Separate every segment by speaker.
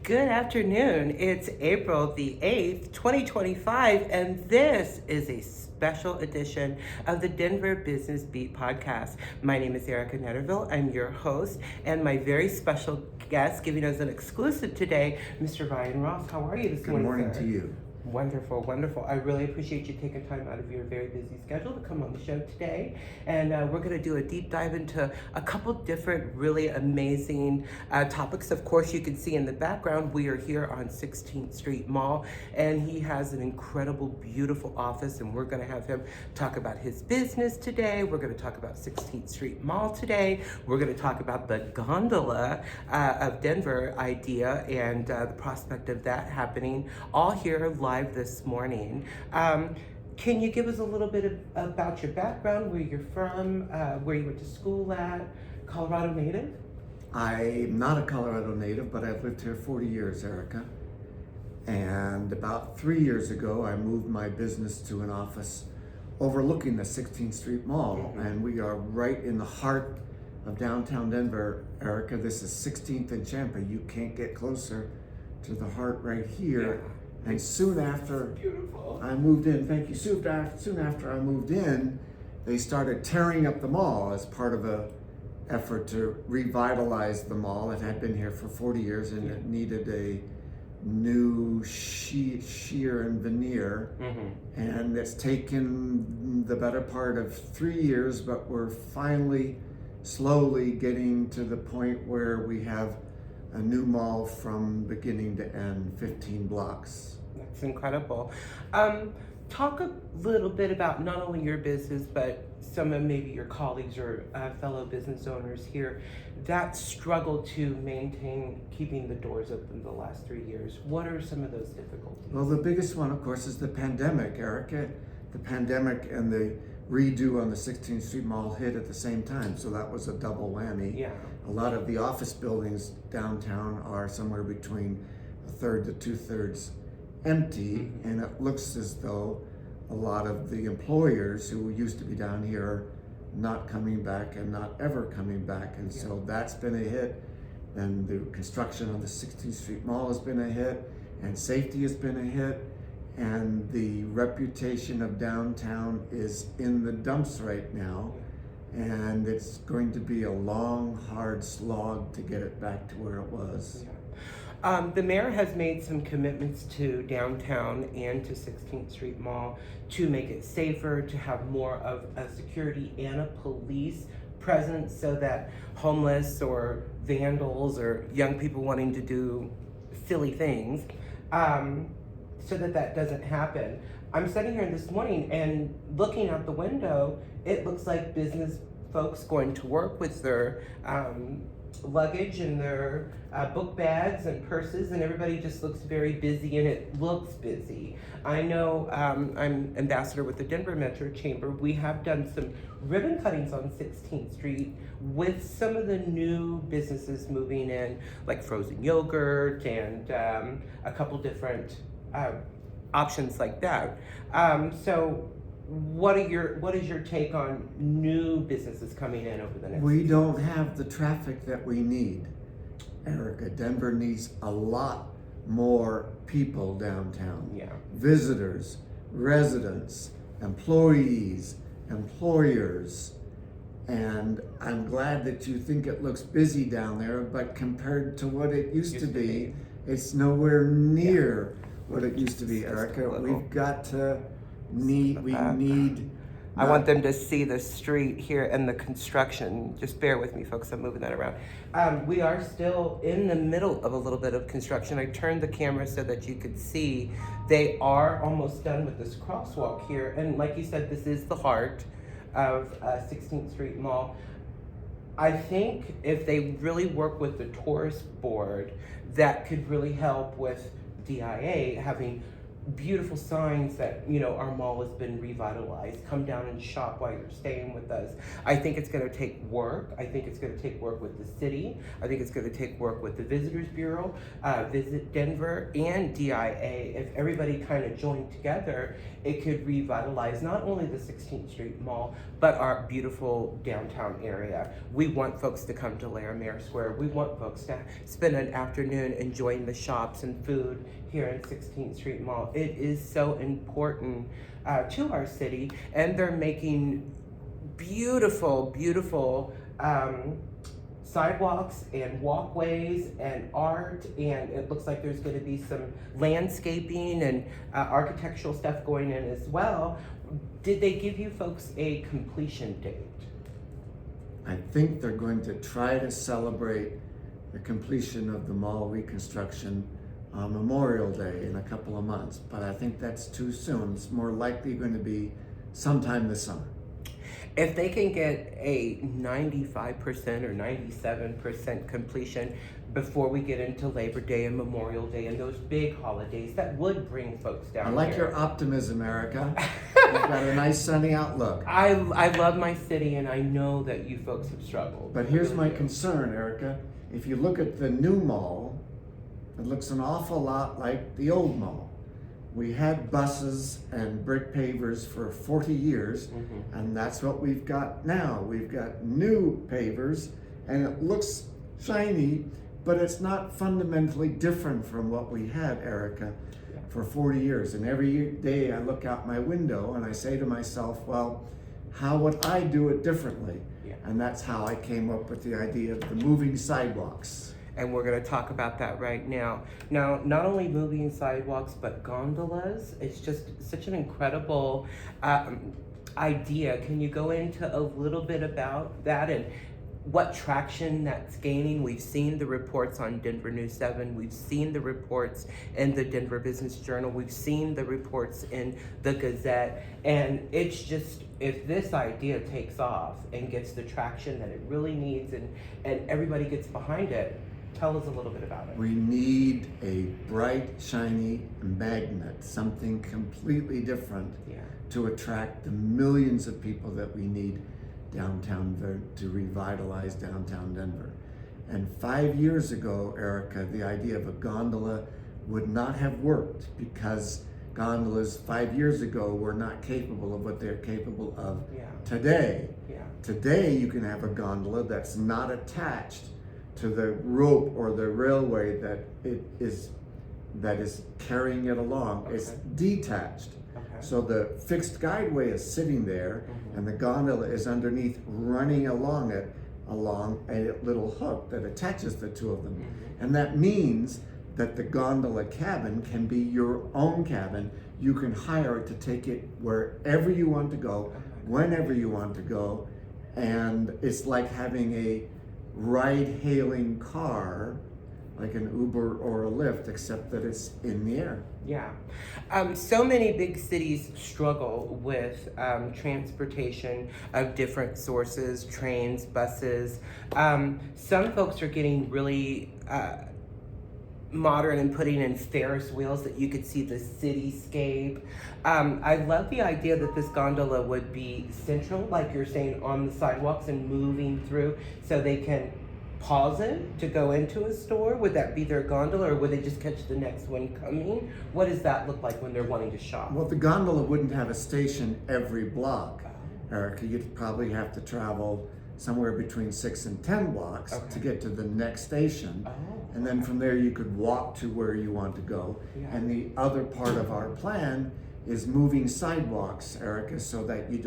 Speaker 1: Good afternoon. It's April the 8th, 2025, and this is a special edition of the Denver Business Beat podcast. My name is Arica Netterville. I'm your host, and my very special guest giving us an exclusive today, Mr. Ryan Ross. How are you this morning,
Speaker 2: Good morning
Speaker 1: sir?
Speaker 2: to you.
Speaker 1: Wonderful, wonderful. I really appreciate you taking time out of your very busy schedule to come on the show today. And we're going to do a deep dive into a couple different really amazing topics. Of course, you can see in the background, we are here on 16th Street Mall, and he has an incredible, beautiful office, and we're going to have him talk about his business today. We're going to talk about 16th Street Mall today. We're going to talk about the gondola of Denver idea and the prospect of that happening all here live this morning. Can you give us a little bit about your background, where you're from, where you went to school at? Colorado native?
Speaker 2: I'm not a Colorado native, but I've lived here 40 years, Erica. And about 3 years ago, I moved my business to an office overlooking the 16th Street Mall. And we are right in the heart of downtown Denver, Erica. This is 16th and Champa. You can't get closer to the heart right here.
Speaker 1: Yeah.
Speaker 2: And soon after
Speaker 1: Beautiful.
Speaker 2: I moved in, thank you, soon after I moved in, they started tearing up the mall as part of a effort to revitalize the mall. It had been here for 40 years and it needed a new sheer and veneer. And it's taken the better part of 3 years, but we're finally slowly getting to the point where we have a new mall from beginning to end, 15 blocks.
Speaker 1: That's incredible. Talk a little bit about not only your business, but some of maybe your colleagues or fellow business owners here that struggle to maintain keeping the doors open the last 3 years. What are some of those difficulties?
Speaker 2: Well, the biggest one, of course, is the pandemic, Erica. The pandemic and the redo on the 16th Street Mall hit at the same time, so that was a double whammy.
Speaker 1: Yeah.
Speaker 2: A lot of the office buildings downtown are somewhere between a third to 2/3 empty, and it looks as though a lot of the employers who used to be down here are not coming back and not ever coming back, and so that's been a hit. And the construction on the 16th Street Mall has been a hit, and safety has been a hit, and the reputation of downtown is in the dumps right now, and it's going to be a long, hard slog to get it back to where it was.
Speaker 1: The mayor has made some commitments to downtown and to 16th Street Mall to make it safer, to have more of a security and a police presence so that homeless or vandals or young people wanting to do silly things, so that doesn't happen. I'm sitting here this morning and looking out the window, it looks like business folks going to work with their luggage and their book bags and purses, and everybody just looks very busy, and it looks busy. I know I'm ambassador with the Denver Metro Chamber. We have done some ribbon cuttings on 16th Street with some of the new businesses moving in, like frozen yogurt and a couple different options like that. So what is your take on new businesses coming in over the next
Speaker 2: We
Speaker 1: few
Speaker 2: don't
Speaker 1: years?
Speaker 2: have the traffic that we need, Erica. Denver needs a lot more people downtown.
Speaker 1: Yeah.
Speaker 2: Visitors, residents, employees, employers. And I'm glad that you think it looks busy down there, but compared to what it used to be, it's nowhere near what it used to be,
Speaker 1: Just a
Speaker 2: Erica.
Speaker 1: little.
Speaker 2: We've got to need.
Speaker 1: I want them to see the street here and the construction. Just bear with me, folks. I'm moving that around. We are still in the middle of a little bit of construction. I turned the camera so that you could see. They are almost done with this crosswalk here. And like you said, this is the heart of 16th Street Mall. I think if they really work with the tourist board, that could really help with DIA having beautiful signs that, you know, our mall has been revitalized. Come down and shop while you're staying with us. I think it's going to take work. I think it's going to take work with the city. I think it's going to take work with the Visitors Bureau, Visit Denver, and DIA. If everybody kind of joined together, it could revitalize not only the 16th Street Mall, but our beautiful downtown area. We want folks to come to Larimer Square. We want folks to spend an afternoon enjoying the shops and food here in 16th Street Mall. It is so important to our city, and they're making beautiful, beautiful sidewalks and walkways and art, and it looks like there's going to be some landscaping and architectural stuff going in as well. Did they give you folks a completion date?
Speaker 2: I think they're going to try to celebrate the completion of the mall reconstruction on Memorial Day in a couple of months, but I think that's too soon. It's more likely going to be sometime this summer.
Speaker 1: If they can get a 95% or 97% completion before we get into Labor Day and Memorial Day and those big holidays, that would bring folks down.
Speaker 2: I like
Speaker 1: here.
Speaker 2: your optimism, Erica. You've got a nice sunny outlook.
Speaker 1: I love my city, and I know that you folks have struggled.
Speaker 2: But here's my concern, Erica. If you look at the new mall, it looks an awful lot like the old mall. We had buses and brick pavers for 40 years, and that's what we've got now. We've got new pavers, and it looks shiny, but it's not fundamentally different from what we had, Erica, for 40 years. And every day I look out my window and I say to myself, well, how would I do it differently?
Speaker 1: Yeah.
Speaker 2: And that's how I came up with the idea of the moving sidewalks.
Speaker 1: And we're going to talk about that right now. Now, not only moving sidewalks, but gondolas. It's just such an incredible idea. Can you go into a little bit about that and what traction that's gaining? We've seen the reports on Denver News 7. We've seen the reports in the Denver Business Journal. We've seen the reports in the Gazette. And it's just, if this idea takes off and gets the traction that it really needs and everybody gets behind it, tell us a little bit about it.
Speaker 2: We need a bright, shiny magnet, something completely different to attract the millions of people that we need downtown to revitalize downtown Denver. And 5 years ago, Erica, the idea of a gondola would not have worked because gondolas 5 years ago were not capable of what they're capable of today. Today, you can have a gondola that's not attached to the rope or the railway that is carrying it along. It's detached. So the fixed guideway is sitting there, and the gondola is underneath, running along a little hook that attaches the two of them. And that means that the gondola cabin can be your own cabin. You can hire it to take it wherever you want to go, whenever you want to go, and it's like having a ride-hailing car, like an Uber or a Lyft, except that it's in the air.
Speaker 1: Yeah. So many big cities struggle with transportation of different sources, trains, buses. Some folks are getting really modern and putting in Ferris wheels that you could see the cityscape. I love the idea that this gondola would be central, like you're saying, on the sidewalks and moving through so they can pause it to go into a store. Would that be their gondola, or would they just catch the next one coming? What does that look like when they're wanting to shop?
Speaker 2: Well, the gondola wouldn't have a station every block, Erica. You'd probably have to travel somewhere between 6 and 10 blocks to get to the next station. And then from there you could walk to where you want to go. And the other part of our plan is moving sidewalks, Erica, so that you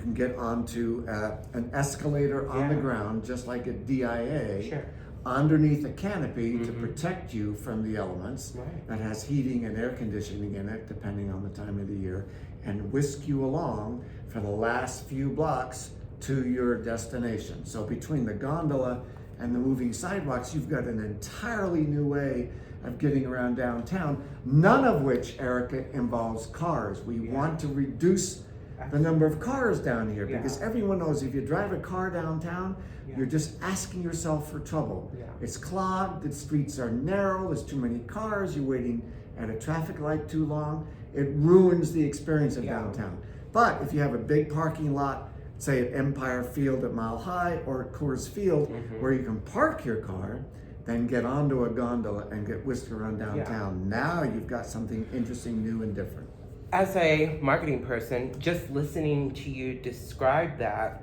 Speaker 2: can get onto an escalator on the ground, just like a DIA, underneath a canopy to protect you from the elements that has heating and air conditioning in it, depending on the time of the year, and whisk you along for the last few blocks to your destination. So between the gondola and the moving sidewalks, you've got an entirely new way of getting around downtown, none of which, Erica, involves cars. We want to reduce the number of cars down here because everyone knows if you drive a car downtown, you're just asking yourself for trouble. It's clogged, the streets are narrow, there's too many cars, you're waiting at a traffic light too long, it ruins the experience of downtown. But if you have a big parking lot, say at Empire Field at Mile High or at Coors Field, where you can park your car, then get onto a gondola and get whisked around downtown. Now you've got something interesting, new, and different.
Speaker 1: As a marketing person, just listening to you describe that,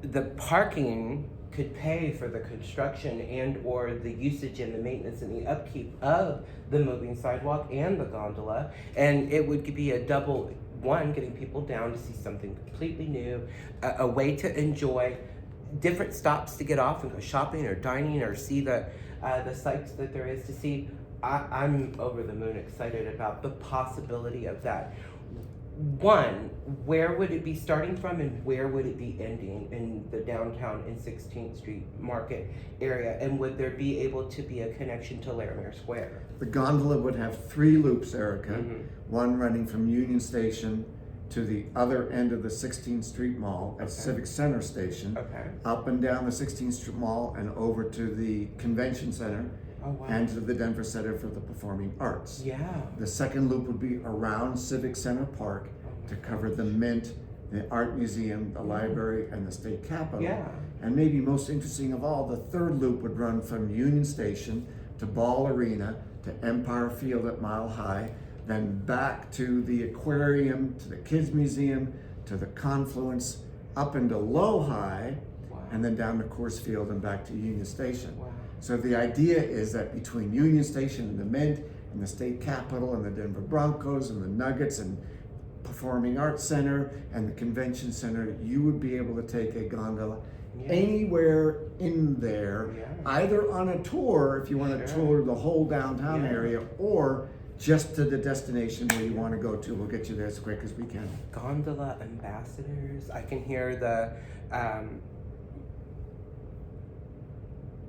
Speaker 1: the parking could pay for the construction and or the usage and the maintenance and the upkeep of the moving sidewalk and the gondola, and it would be a double one, getting people down to see something completely new, a way to enjoy different stops to get off and go shopping or dining or see the sights that there is to see. I'm over the moon excited about the possibility of that. One, where would it be starting from and where would it be ending in the downtown and 16th Street Market area? And would there be able to be a connection to Larimer Square?
Speaker 2: The gondola would have 3 loops, Arica. One running from Union Station to the other end of the 16th Street Mall at Civic Center Station, up and down the 16th Street Mall and over to the Convention Center, and to the Denver Center for the Performing Arts. The second loop would be around Civic Center Park to cover the Mint, the Art Museum, the library, and the State Capitol. And maybe most interesting of all, the third loop would run from Union Station to Ball Arena to Empire Field at Mile High, then back to the aquarium, to the Kids Museum, to the Confluence, up into Low High, and then down to Coors Field and back to Union Station. So the idea is that between Union Station and the Mint and the State Capitol and the Denver Broncos and the Nuggets and Performing Arts Center and the Convention Center, you would be able to take a gondola anywhere in there, either on a tour if you want to tour the whole downtown area, or just to the destination where you want to go to. We'll get you there as quick as we can.
Speaker 1: Gondola ambassadors. I can hear the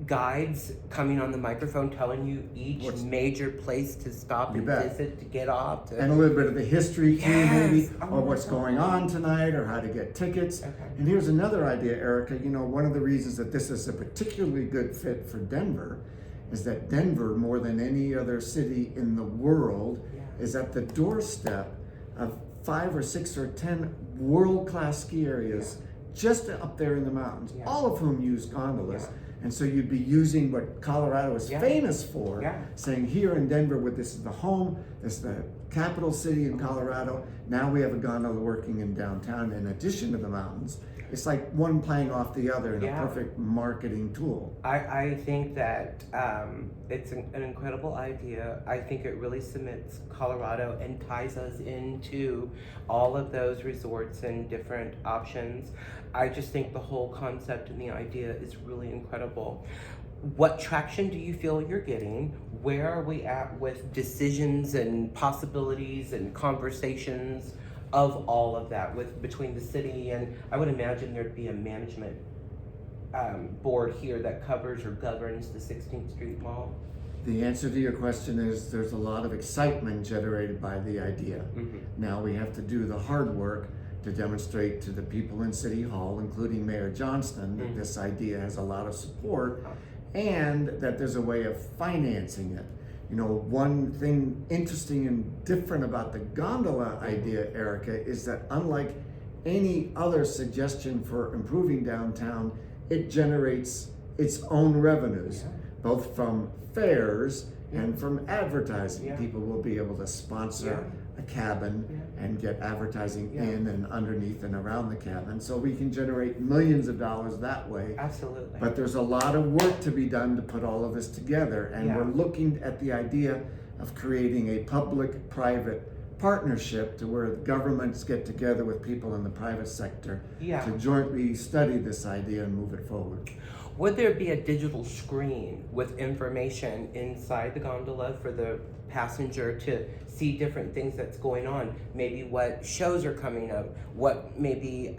Speaker 1: guides coming on the microphone telling you each major place to stop and visit, to get off.
Speaker 2: And a little bit of the history too, maybe, or what's going on tonight, or how to get tickets. And here's another idea, Arica. You know, one of the reasons that this is a particularly good fit for Denver is that Denver, more than any other city in the world, is at the doorstep of 5 or 6 or 10 world-class ski areas just up there in the mountains, all of whom use gondolas. And so you'd be using what Colorado is famous for, saying here in Denver, this is the home, this is the capital city in Colorado. Now we have a gondola working in downtown in addition to the mountains. It's like one playing off the other in a perfect marketing tool.
Speaker 1: I think that it's an incredible idea. I think it really cements Colorado and ties us into all of those resorts and different options. I just think the whole concept and the idea is really incredible. What traction do you feel you're getting? Where are we at with decisions and possibilities and conversations of all of that between the city, and I would imagine there'd be a management board here that covers or governs the 16th Street Mall?
Speaker 2: The answer to your question is there's a lot of excitement generated by the idea. Now we have to do the hard work to demonstrate to the people in City Hall, including Mayor Johnston, that this idea has a lot of support and that there's a way of financing it. You know, one thing interesting and different about the gondola idea, Arica, is that unlike any other suggestion for improving downtown, it generates its own revenues, both from fares and from advertising. People will be able to sponsor a cabin and get advertising in and underneath and around the cabin. So we can generate millions of dollars that way.
Speaker 1: Absolutely.
Speaker 2: But there's a lot of work to be done to put all of this together. And we're looking at the idea of creating a public-private partnership to where governments get together with people in the private sector to jointly study this idea and move it forward.
Speaker 1: Would there be a digital screen with information inside the gondola for the passenger to see different things that's going on? Maybe what shows are coming up, what maybe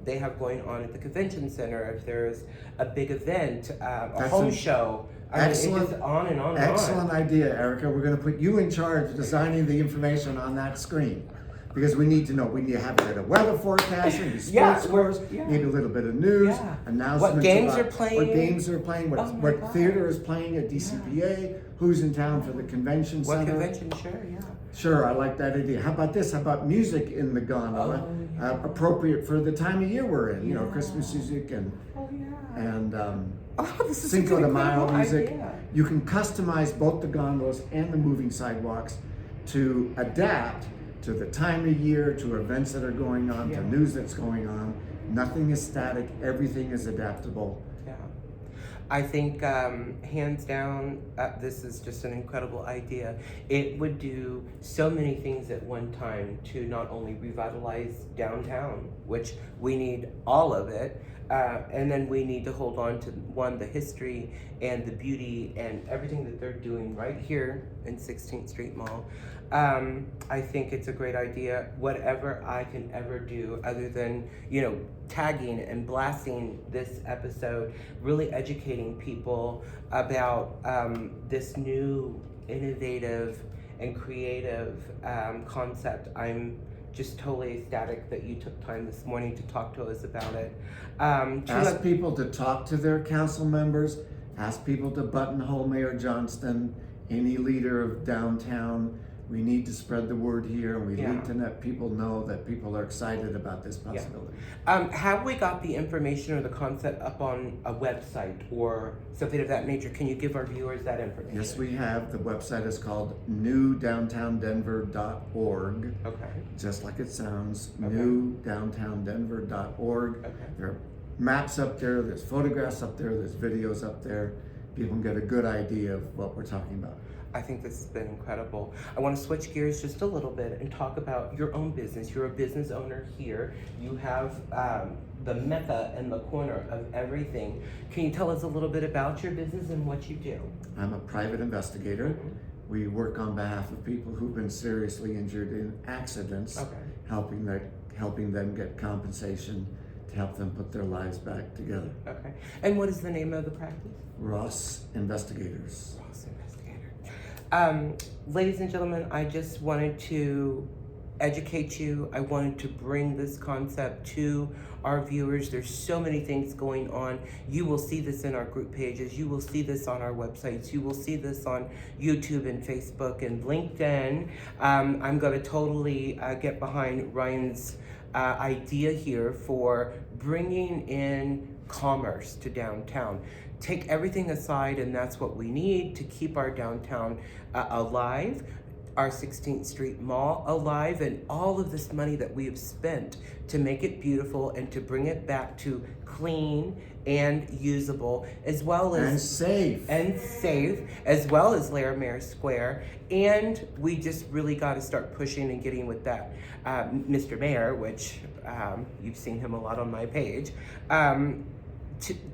Speaker 1: they have going on at the convention center, if there's a big event, a home show.
Speaker 2: Excellent,
Speaker 1: it goes on and on and
Speaker 2: excellent idea, Arica. We're going to put you in charge of designing the information on that screen. Because we need to know, we need to have a bit of weather forecasting,
Speaker 1: Yeah,
Speaker 2: sports scores,
Speaker 1: yeah.
Speaker 2: maybe a little bit of news,
Speaker 1: Yeah.
Speaker 2: announcements
Speaker 1: What games
Speaker 2: about
Speaker 1: are playing.
Speaker 2: what games are playing,
Speaker 1: Oh my
Speaker 2: what
Speaker 1: God.
Speaker 2: theater is playing at DCPA, who's in town for the convention
Speaker 1: What
Speaker 2: center.
Speaker 1: convention? Sure, yeah.
Speaker 2: Sure, I like that idea. How about this? How about music in the gondola?
Speaker 1: Oh, yeah.
Speaker 2: Appropriate for the time of year we're in,
Speaker 1: Yeah.
Speaker 2: Christmas music and
Speaker 1: Oh, yeah. This is
Speaker 2: Cinco
Speaker 1: an
Speaker 2: de Mayo
Speaker 1: incredible
Speaker 2: music.
Speaker 1: idea.
Speaker 2: You can customize both the gondolas and the moving sidewalks to adapt to the time of year, to events that are going on,
Speaker 1: Yeah.
Speaker 2: to news that's going on. Nothing is static, everything is adaptable.
Speaker 1: Yeah. I think, hands down, this is just an incredible idea. It would do so many things at one time to not only revitalize downtown, which we need all of it, and then we need to hold on to the history and the beauty and everything that they're doing right here in 16th Street Mall. I think it's a great idea. Whatever I can ever do other than, tagging and blasting this episode, really educating people about this new, innovative, and creative concept. I'm just totally ecstatic that you took time this morning to talk to us about it.
Speaker 2: Ask people to talk to their council members, ask people to buttonhole Mayor Johnston, any leader of downtown. We need to spread the word here, and we need to let people know that people are excited about this possibility.
Speaker 1: Have we got the information or the concept up on a website or something of that nature? Can you give our viewers that information?
Speaker 2: Yes, we have. The website is called newdowntowndenver.org.
Speaker 1: Okay.
Speaker 2: Just like it sounds,
Speaker 1: Okay.
Speaker 2: newdowntowndenver.org.
Speaker 1: Okay.
Speaker 2: There are maps up there, there's photographs up there, there's videos up there. People can get a good idea of what we're talking about.
Speaker 1: I think this has been incredible. I want to switch gears just a little bit and talk about your own business. You're a business owner here. You have the mecca and the corner of everything. Can you tell us a little bit about your business and what you do?
Speaker 2: I'm a private investigator.
Speaker 1: Mhm.
Speaker 2: We work on behalf of people who've been seriously injured in accidents,
Speaker 1: Okay.
Speaker 2: helping them get compensation to help them put their lives back together.
Speaker 1: Okay. And what is the name of the practice?
Speaker 2: Ross Investigators.
Speaker 1: Ross Investigator. Ladies and gentlemen, I just wanted to educate you. I wanted to bring this concept to our viewers. There's so many things going on. You will see this in our group pages. You will see this on our websites. You will see this on YouTube and Facebook and LinkedIn. I'm going to totally get behind Ryan's idea here for bringing in commerce to downtown. Take everything aside, and that's what we need to keep our downtown alive, our 16th Street Mall alive, and all of this money that we have spent to make it beautiful and to bring it back to clean and usable, as well as
Speaker 2: safe,
Speaker 1: as well as Larimer Square. And we just really got to start pushing and getting with that Mr. Mayor, which you've seen him a lot on my page,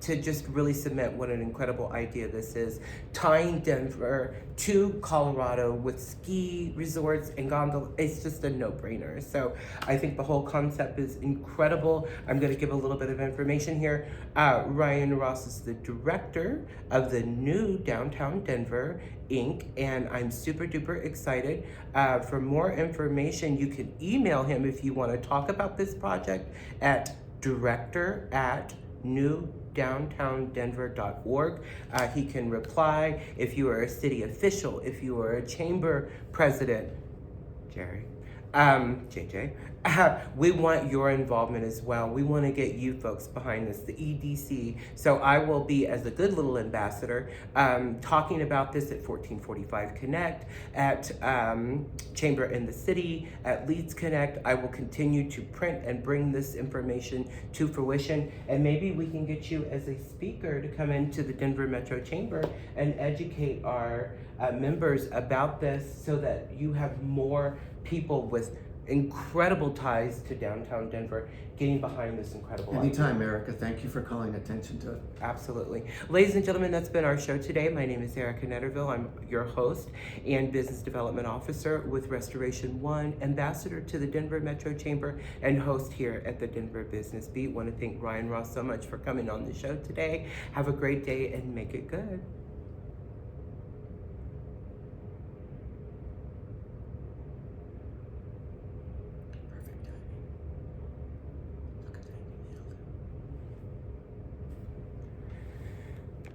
Speaker 1: to just really cement what an incredible idea this is, tying Denver to Colorado with ski resorts and gondola. It's just a no-brainer. So I think the whole concept is incredible. I'm going to give a little bit of information here. Ryan Ross is the director of the new Downtown Denver Inc., and I'm super duper excited. For more information, you can email him if you want to talk about this project at director@newdowntowndenver.org. He can reply if you are a city official, if you are a chamber president, Jerry, JJ. We want your involvement as well. We want to get you folks behind this, the EDC. So I will be, as a good little ambassador, talking about this at 1445 Connect, at Chamber in the City, at Leeds Connect. I will continue to print and bring this information to fruition, and maybe we can get you as a speaker to come into the Denver Metro Chamber and educate our members about this, so that you have more people with incredible ties to downtown Denver getting behind this incredible
Speaker 2: Anytime,
Speaker 1: idea.
Speaker 2: Erica. Thank you for calling attention to it.
Speaker 1: Absolutely. Ladies and gentlemen, that's been our show today. My name is Arica Netterville. I'm your host and Business Development Officer with Restoration One, ambassador to the Denver Metro Chamber, and host here at the Denver Business Beat. Want to thank Ryan Ross so much for coming on the show today. Have a great day and make it good.